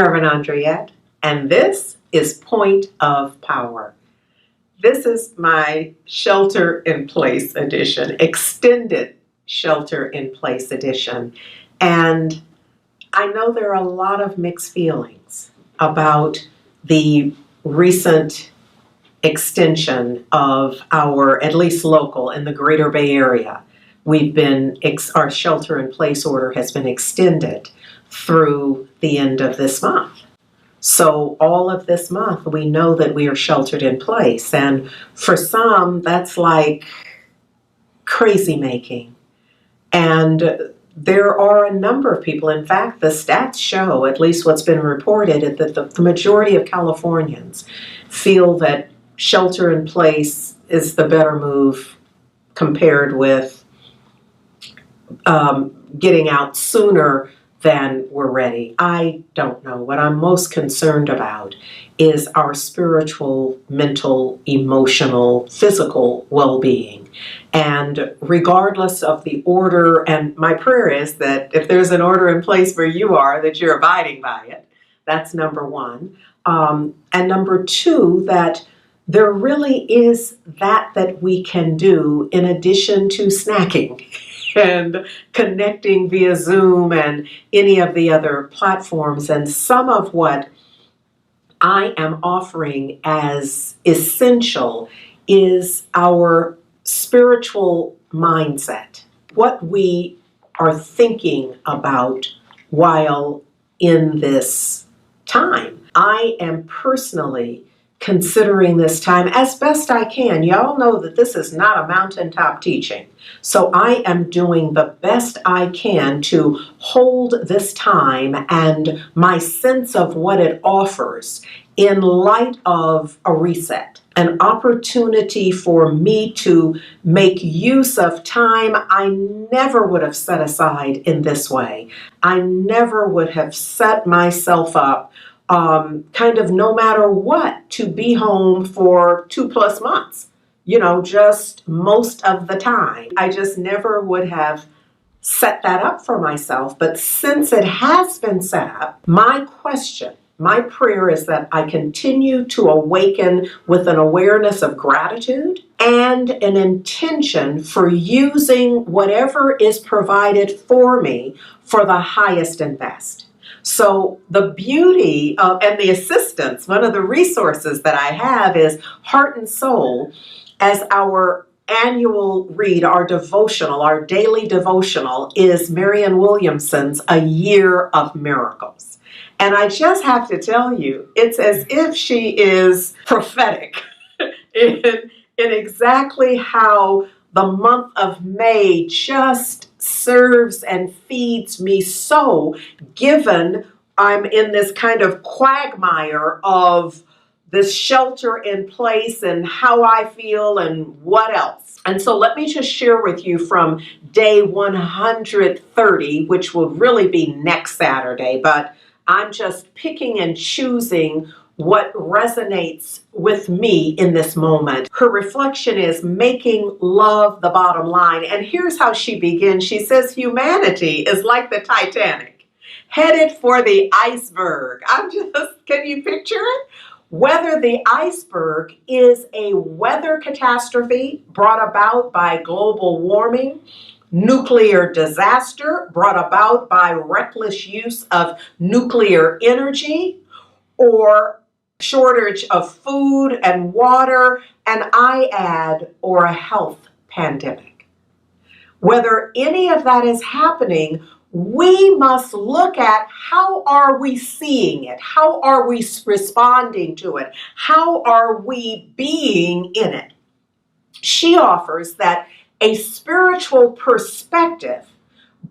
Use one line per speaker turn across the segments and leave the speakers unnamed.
Reverend Andriette, and this is Point of Power. This is my Shelter in Place edition, extended Shelter in Place edition. And I know there are a lot of mixed feelings about the recent extension of our, at least local, in the greater Bay Area. Our shelter in place order has been extended through the end of this month. So all of this month, we know that we are sheltered in place. And for some, that's like crazy making. And there are a number of people, in fact, the stats show, at least what's been reported, that the majority of Californians feel that shelter in place is the better move compared with getting out sooner than we're ready. I don't know. What I'm most concerned about is our spiritual, mental, emotional, physical well-being. And regardless of the order, and my prayer is that if there's an order in place where you are, that you're abiding by it. That's number one. And number two, that there really is that we can do in addition to snacking and connecting via Zoom and any of the other platforms. And some of what I am offering as essential is our spiritual mindset, what we are thinking about while in this time. I am personally considering this time as best I can. Y'all know that this is not a mountaintop teaching. So I am doing the best I can to hold this time and my sense of what it offers in light of a reset, an opportunity for me to make use of time I never would have set aside in this way. I never would have set myself up kind of no matter what, to be home for 2+ months, just most of the time. I just never would have set that up for myself. But since it has been set up, my prayer is that I continue to awaken with an awareness of gratitude and an intention for using whatever is provided for me for the highest and best. So the beauty of, and the assistance, one of the resources that I have is Heart and Soul as our annual read, our devotional, our daily devotional is Marianne Williamson's A Year of Miracles. And I just have to tell you, it's as if she is prophetic in exactly how the month of May just serves and feeds me so, given I'm in this kind of quagmire of this shelter in place and how I feel and what else. And so let me just share with you from day 130, which will really be next Saturday, but I'm just picking and choosing what resonates with me in this moment. Her reflection is making love the bottom line. And here's how she begins. She says, humanity is like the Titanic, headed for the iceberg. Can you picture it? Whether the iceberg is a weather catastrophe brought about by global warming, nuclear disaster brought about by reckless use of nuclear energy, or shortage of food and water, and I add, or a health pandemic. Whether any of that is happening, we must look at how are we seeing it? How are we responding to it? How are we being in it? She offers that a spiritual perspective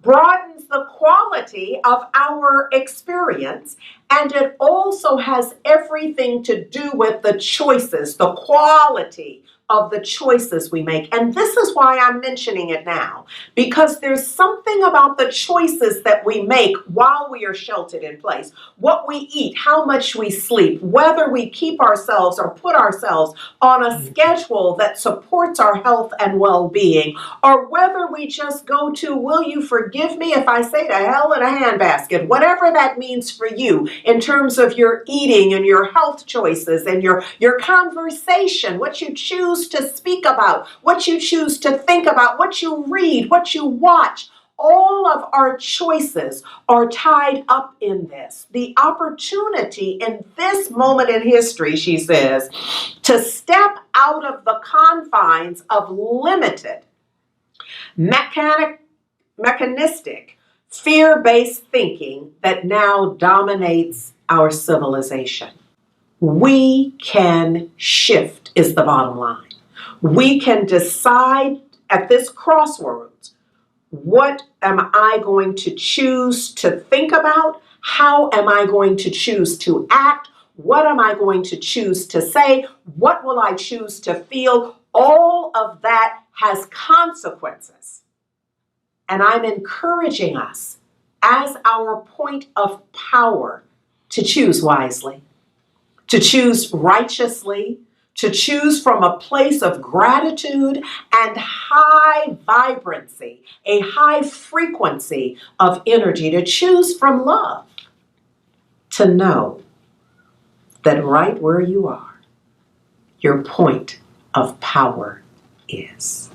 broadens the quality of our experience, and it also has everything to do with the choices, the quality of the choices we make. And this is why I'm mentioning it now, because there's something about the choices that we make while we are sheltered in place. What we eat, how much we sleep, whether we keep ourselves or put ourselves on a schedule that supports our health and well-being, or whether we just go to, will you forgive me if I say to hell in a handbasket, whatever that means for you in terms of your eating and your health choices and your conversation, what you choose to speak about, what you choose to think about, what you read, what you watch. All of our choices are tied up in this. The opportunity in this moment in history, she says, to step out of the confines of limited, mechanistic, fear-based thinking that now dominates our civilization. We can shift, is the bottom line. We can decide at this crossroads, what am I going to choose to think about? How am I going to choose to act? What am I going to choose to say? What will I choose to feel? All of that has consequences. And I'm encouraging us as our point of power to choose wisely, to choose righteously, to choose from a place of gratitude and high vibrancy, a high frequency of energy, to choose from love, to know that right where you are, your point of power is.